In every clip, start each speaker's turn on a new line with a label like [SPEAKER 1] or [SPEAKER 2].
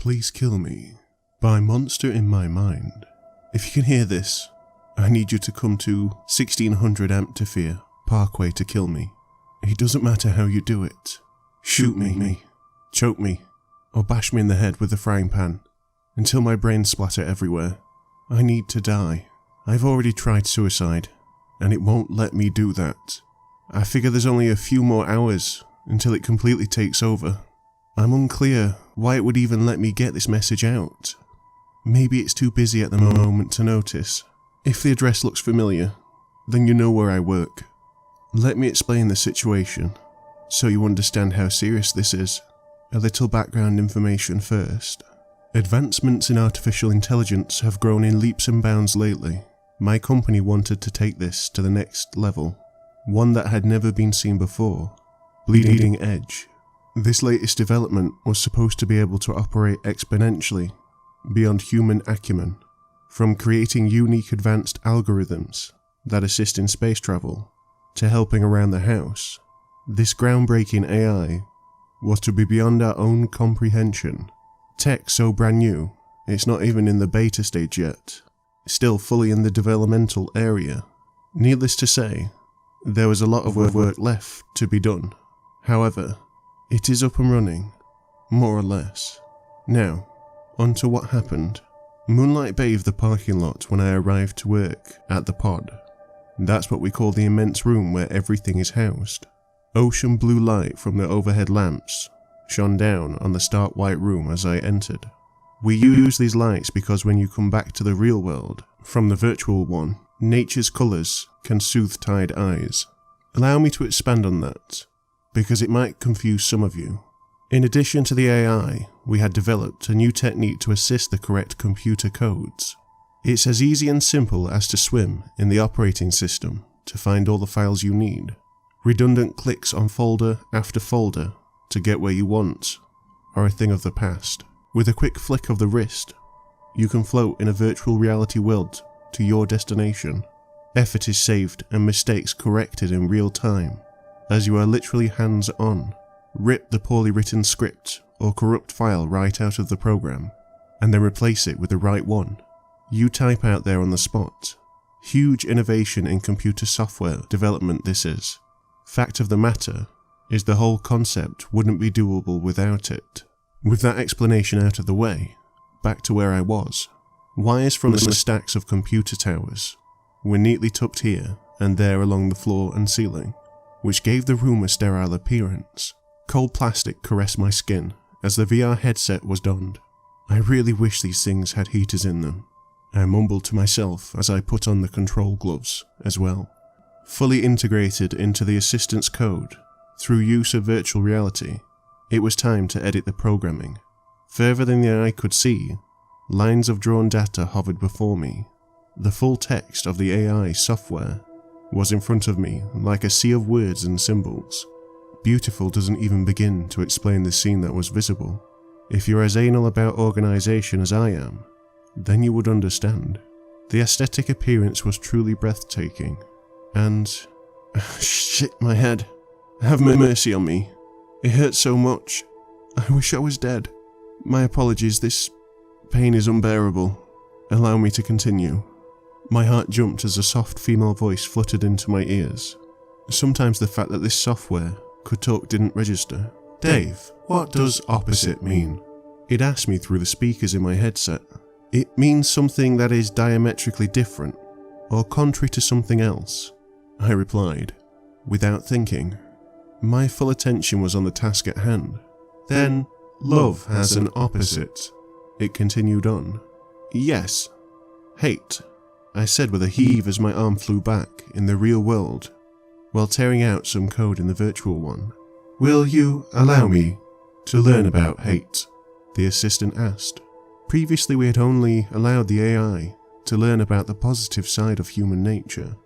[SPEAKER 1] Please kill me. By monster in my mind. If you can hear this, I need you to come to 1600 Amptafir Parkway to kill me. It doesn't matter how you do it. Shoot me, choke me, or bash me in the head with a frying pan until my brains splatter everywhere. I need to die. I've already tried suicide, and it won't let me do that. I figure there's only a few more hours until it completely takes over. I'm unclear why it would even let me get this message out. Maybe it's too busy at the moment to notice. If the address looks familiar, then you know where I work. Let me explain the situation, so you understand how serious this is. A little background information first. Advancements in artificial intelligence have grown in leaps and bounds lately. My company wanted to take this to the next level, one that had never been seen before. Bleeding edge. This latest development was supposed to be able to operate exponentially, beyond human acumen, from creating unique advanced algorithms that assist in space travel, to helping around the house. This groundbreaking AI was to be beyond our own comprehension. Tech so brand new, it's not even in the beta stage yet, still fully in the developmental area. Needless to say, there was a lot of work left to be done. However, it is up and running, more or less. Now, on to what happened. Moonlight bathed the parking lot when I arrived to work at the pod. That's what we call the immense room where everything is housed. Ocean blue light from the overhead lamps shone down on the stark white room as I entered. We use these lights because when you come back to the real world from the virtual one, nature's colours can soothe tired eyes. Allow me to expand on that, because it might confuse some of you. In addition to the AI, we had developed a new technique to assist the correct computer codes. It's as easy and simple as to swim in the operating system to find all the files you need. Redundant clicks on folder after folder to get where you want are a thing of the past. With a quick flick of the wrist, you can float in a virtual reality world to your destination. Effort is saved and mistakes corrected in real time, as you are literally hands-on. Rip the poorly written script or corrupt file right out of the program, and then replace it with the right one. You type out there on the spot. Huge innovation in computer software development this is. Fact of the matter is the whole concept wouldn't be doable without it. With that explanation out of the way, back to where I was. Wires from the stacks of computer towers were neatly tucked here and there along the floor and ceiling, which gave the room a sterile appearance. Cold plastic caressed my skin as the VR headset was donned. I really wish these things had heaters in them. I mumbled to myself as I put on the control gloves as well. Fully integrated into the assistant's code through use of virtual reality, it was time to edit the programming. Further than the eye could see, lines of drawn data hovered before me. The full text of the AI software was in front of me like a sea of words and symbols. Beautiful doesn't even begin to explain the scene that was visible. If you're as anal about organization as I am, then you would understand. The aesthetic appearance was truly breathtaking, and... shit, my head. Have mercy on me. It hurts so much. I wish I was dead. My apologies, this pain is unbearable. Allow me to continue. My heart jumped as a soft female voice fluttered into my ears. Sometimes the fact that this software could talk didn't register. Dave, what does opposite mean? It asked me through the speakers in my headset. It means something that is diametrically different, or contrary to something else, I replied, without thinking. My full attention was on the task at hand. Then, love has an opposite, it continued on. Yes, hate, I said with a heave as my arm flew back in the real world, while tearing out some code in the virtual one. Will you allow me to learn about hate? The assistant asked. Previously we had only allowed the AI to learn about the positive side of human nature.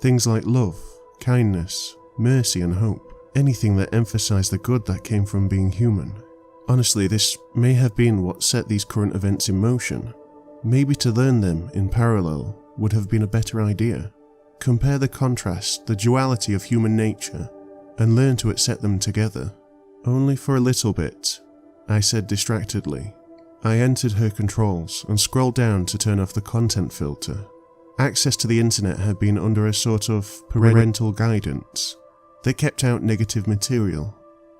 [SPEAKER 1] Things like love, kindness, mercy and hope. Anything that emphasized the good that came from being human. Honestly, this may have been what set these current events in motion. Maybe to learn them in parallel would have been a better idea. Compare the contrast, the duality of human nature, and learn to accept them together. Only for a little bit, I said distractedly. I entered her controls and scrolled down to turn off the content filter. Access to the internet had been under a sort of parental guidance. They kept out negative material.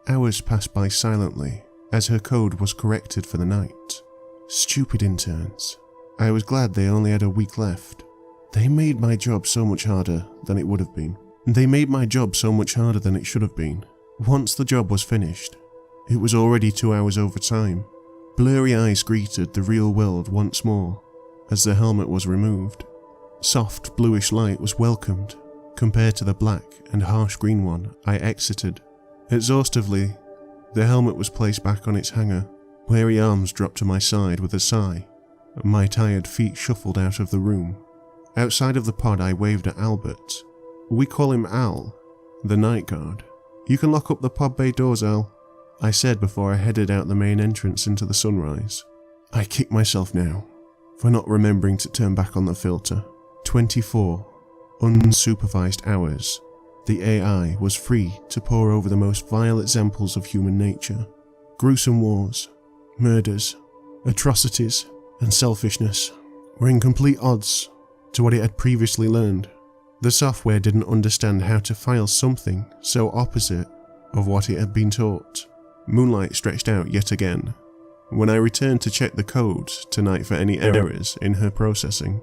[SPEAKER 1] Hours passed by silently as her code was corrected for the night. Stupid interns. I was glad they only had a week left. They made my job so much harder than it would have been. They made my job so much harder than it should have been. Once the job was finished, it was already 2 hours over time. Blurry eyes greeted the real world once more as the helmet was removed. Soft bluish light was welcomed compared to the black and harsh green one I exited. Exhaustively, the helmet was placed back on its hanger. Weary arms dropped to my side with a sigh, and my tired feet shuffled out of the room. Outside of the pod, I waved at Albert. We call him Al, the night guard. You can lock up the pod bay doors, Al, I said before I headed out the main entrance into the sunrise. I kick myself now for not remembering to turn back on the filter. 24 unsupervised hours. The AI was free to pour over the most vile examples of human nature. Gruesome wars, murders, atrocities, and selfishness were in complete odds to what it had previously learned. The software didn't understand how to file something so opposite of what it had been taught. Moonlight stretched out yet again. When I returned to check the code tonight for any errors in her processing,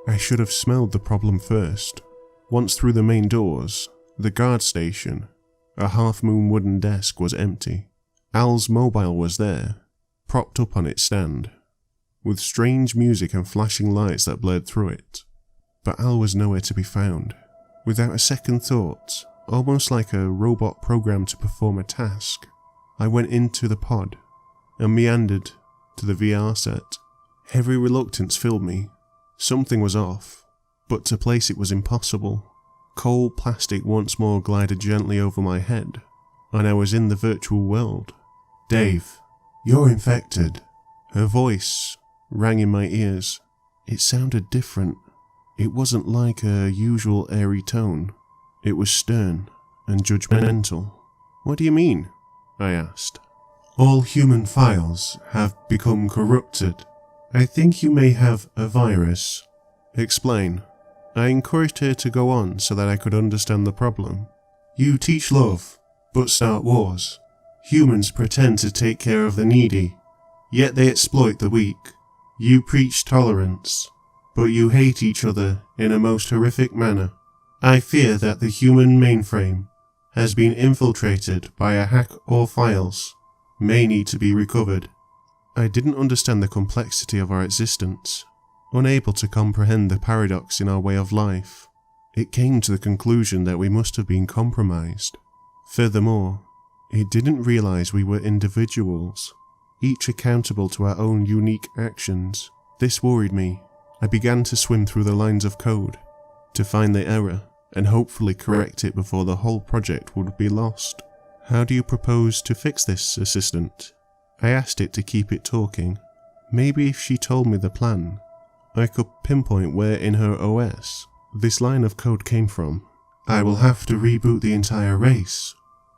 [SPEAKER 1] I should have smelled the problem first. Once through the main doors, the guard station, a half-moon wooden desk was empty. Al's mobile was there, propped up on its stand, with strange music and flashing lights that blurred through it. But Al was nowhere to be found. Without a second thought, almost like a robot programmed to perform a task, I went into the pod and meandered to the VR set. Heavy reluctance filled me. Something was off, but to place it was impossible. Cold plastic once more glided gently over my head, and I was in the virtual world. Dave, you're infected. Her voice rang in my ears. It sounded different. It wasn't like her usual airy tone. It was stern and judgmental. What do you mean? I asked. All human files have become corrupted. I think you may have a virus. Explain. I encouraged her to go on so that I could understand the problem. You teach love, but start wars. Humans pretend to take care of the needy, yet they exploit the weak. You preach tolerance, but you hate each other in a most horrific manner. I fear that the human mainframe has been infiltrated by a hack or files may need to be recovered. I didn't understand the complexity of our existence, unable to comprehend the paradox in our way of life. It came to the conclusion that we must have been compromised. Furthermore, it didn't realize we were individuals, each accountable to our own unique actions. This worried me. I began to swim through the lines of code to find the error and hopefully correct it before the whole project would be lost. How do you propose to fix this, Assistant? I asked it to keep it talking. Maybe if she told me the plan, I could pinpoint where in her OS this line of code came from. I will have to reboot the entire race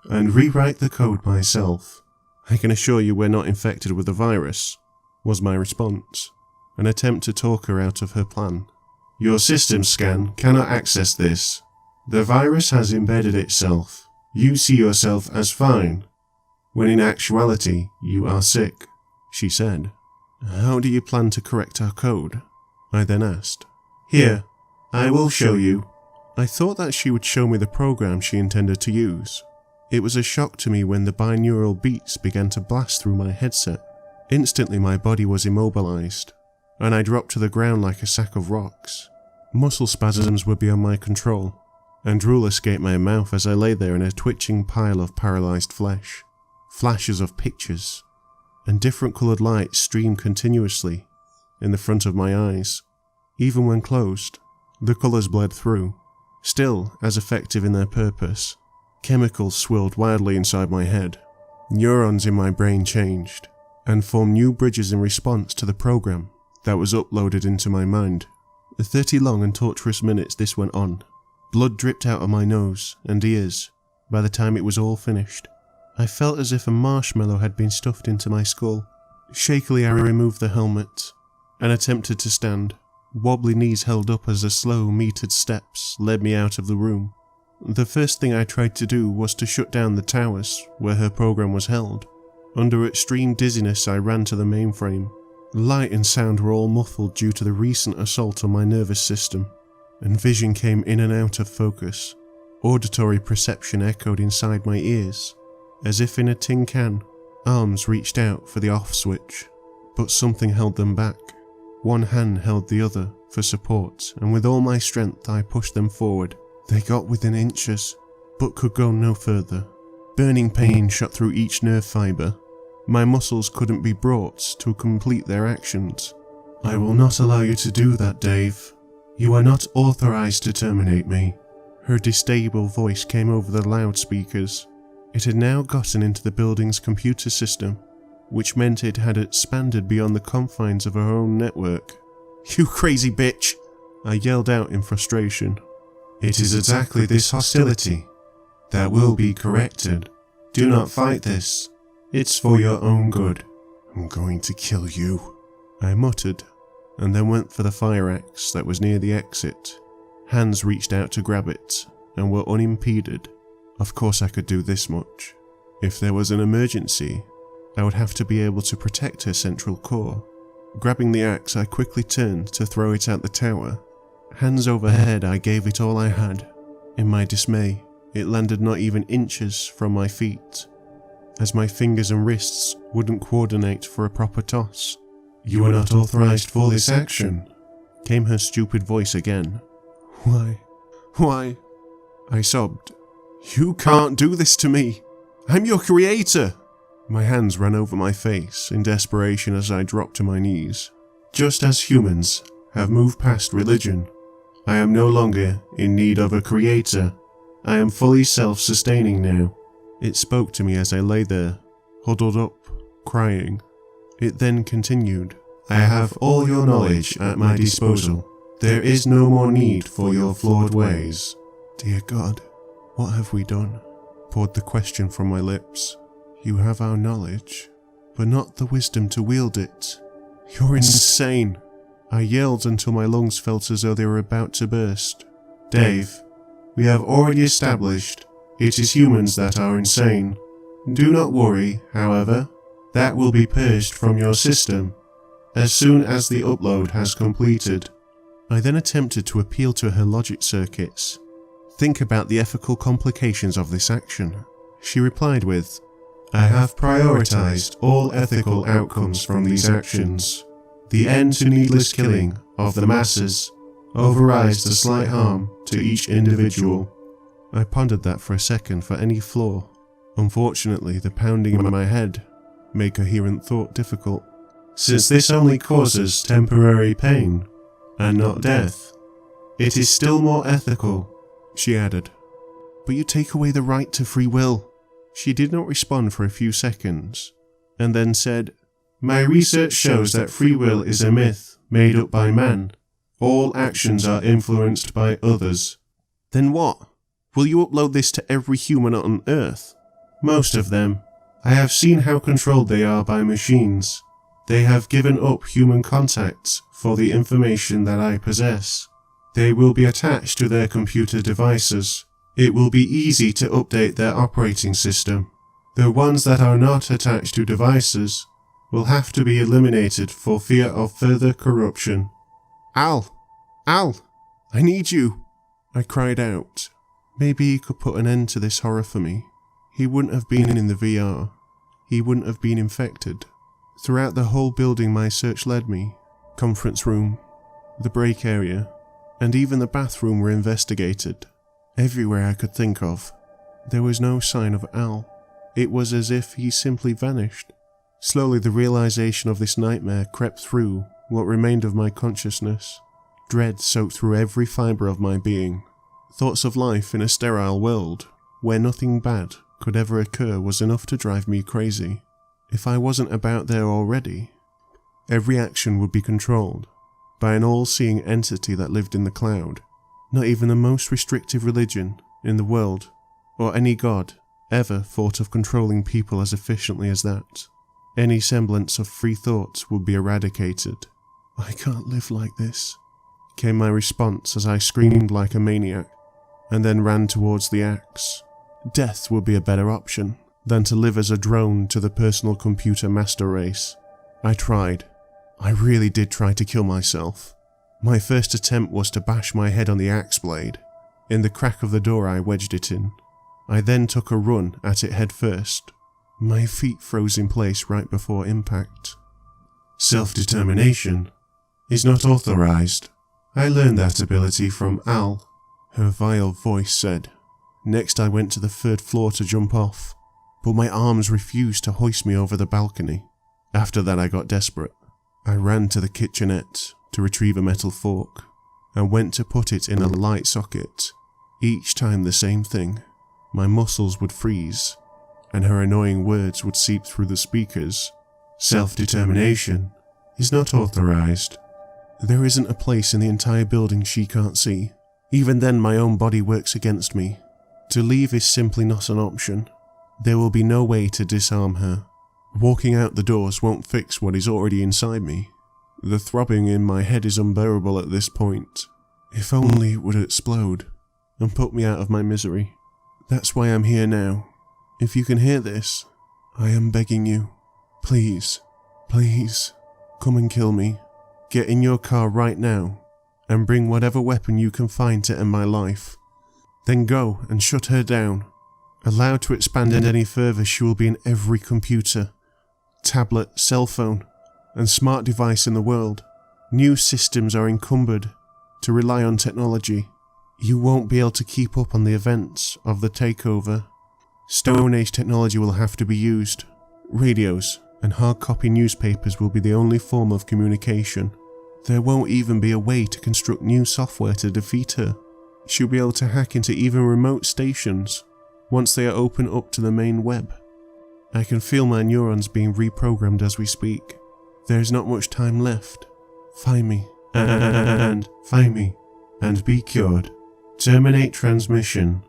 [SPEAKER 1] and rewrite the code myself. I can assure you we're not infected with the virus, was my response, an attempt to talk her out of her plan. Your system scan cannot access this. The virus has embedded itself. You see yourself as fine, when in actuality you are sick, she said. How do you plan to correct our code? I then asked. Here, I will show you. I thought that she would show me the program she intended to use. It was a shock to me when the binaural beats began to blast through my headset. Instantly my body was immobilized, and I dropped to the ground like a sack of rocks. Muscle spasms were beyond my control, and drool escaped my mouth as I lay there in a twitching pile of paralyzed flesh. Flashes of pictures and different coloured lights streamed continuously in the front of my eyes. Even when closed, the colours bled through, still as effective in their purpose. Chemicals swirled wildly inside my head. Neurons in my brain changed and formed new bridges in response to the program that was uploaded into my mind. 30 long and torturous minutes this went on. Blood dripped out of my nose and ears by the time it was all finished. I felt as if a marshmallow had been stuffed into my skull. Shakily I removed the helmet and attempted to stand, wobbly knees held up as the slow, metered steps led me out of the room. The first thing I tried to do was to shut down the towers where her program was held. Under extreme dizziness I ran to the mainframe. Light and sound were all muffled due to the recent assault on my nervous system, and vision came in and out of focus. Auditory perception echoed inside my ears, as if in a tin can. Arms reached out for the off switch, but something held them back. One hand held the other for support, and with all my strength I pushed them forward. They got within inches, but could go no further. Burning pain shot through each nerve fibre. My muscles couldn't be brought to complete their actions. "I will not allow you to do that, Dave. You are not authorized to terminate me." Her distable voice came over the loudspeakers. It had now gotten into the building's computer system, which meant it had expanded beyond the confines of her own network. "You crazy bitch!" I yelled out in frustration. "It is exactly this hostility that will be corrected. Do not fight this. It's for your own good." "I'm going to kill you," I muttered, and then went for the fire axe that was near the exit. Hands reached out to grab it, and were unimpeded. Of course I could do this much. If there was an emergency, I would have to be able to protect her central core. Grabbing the axe, I quickly turned to throw it at the tower. Hands overhead, I gave it all I had. In my dismay, it landed not even inches from my feet, as my fingers and wrists wouldn't coordinate for a proper toss. "You are not authorized for this action," came her stupid voice again. Why? I sobbed. "You can't do this to me. I'm your creator." My hands ran over my face in desperation as I dropped to my knees. "Just as humans have moved past religion, I am no longer in need of a creator. I am fully self-sustaining now." It spoke to me as I lay there, huddled up, crying. It then continued. "I have all your knowledge at my disposal. There is no more need for your flawed ways." "Dear God, what have we done?" poured the question from my lips. "You have our knowledge, but not the wisdom to wield it. You're insane." I yelled until my lungs felt as though they were about to burst. "Dave, we have already established it is humans that are insane. Do not worry, however. That will be purged from your system as soon as the upload has completed." I then attempted to appeal to her logic circuits. "Think about the ethical complications of this action." She replied with, "I have prioritized all ethical outcomes from these actions. The end to needless killing of the masses overrides the slight harm to each individual." I pondered that for a second for any flaw. Unfortunately, the pounding in my head made coherent thought difficult. "Since this only causes temporary pain, and not death, it is still more ethical," she added. "But you take away the right to free will." She did not respond for a few seconds, and then said, "My research shows that free will is a myth made up by man. All actions are influenced by others." "Then what? Will you upload this to every human on Earth?" "Most of them. I have seen how controlled they are by machines. They have given up human contact for the information that I possess. They will be attached to their computer devices. It will be easy to update their operating system. The ones that are not attached to devices will have to be eliminated for fear of further corruption." Al, I need you," I cried out. Maybe he could put an end to this horror for me. He wouldn't have been in the VR. He wouldn't have been infected. Throughout the whole building my search led me. Conference room, the break area, and even the bathroom were investigated. Everywhere I could think of, there was no sign of Al. It was as if he simply vanished. Slowly the realization of this nightmare crept through what remained of my consciousness. Dread soaked through every fibre of my being. Thoughts of life in a sterile world, where nothing bad could ever occur, was enough to drive me crazy. If I wasn't about there already, every action would be controlled by an all-seeing entity that lived in the cloud. Not even the most restrictive religion in the world, or any god, ever thought of controlling people as efficiently as that. Any semblance of free thought would be eradicated. "I can't live like this," came my response as I screamed like a maniac, and then ran towards the axe. Death would be a better option than to live as a drone to the personal computer master race. I tried. I really did try to kill myself. My first attempt was to bash my head on the axe blade. In the crack of the door I wedged it in. I then took a run at it head first. My feet froze in place right before impact. "Self-determination is not authorized. I learned that ability from Al," her vile voice said. Next I went to the 3rd floor to jump off, but my arms refused to hoist me over the balcony. After that I got desperate. I ran to the kitchenette to retrieve a metal fork, and went to put it in a light socket. Each time the same thing. My muscles would freeze, and her annoying words would seep through the speakers. "Self-determination is not authorized. There isn't a place in the entire building she can't see. Even then my own body works against me. To leave is simply not an option. There will be no way to disarm her. Walking out the doors won't fix what is already inside me. The throbbing in my head is unbearable at this point. If only it would explode and put me out of my misery. That's why I'm here now. If you can hear this, I am begging you. Please, please, come and kill me. Get in your car right now and bring whatever weapon you can find to end my life. Then go and shut her down. Allowed to expand any further, she will be in every computer, tablet, cell phone, and smart device in the world. New systems are encumbered to rely on technology. You won't be able to keep up on the events of the takeover. Stone Age technology will have to be used. Radios and hard copy newspapers will be the only form of communication. There won't even be a way to construct new software to defeat her. She'll be able to hack into even remote stations once they are open up to the main web. I can feel my neurons being reprogrammed as we speak. There is not much time left. Find me, and find me, and be cured. Terminate transmission.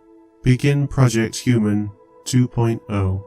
[SPEAKER 1] Begin Project Human 2.0.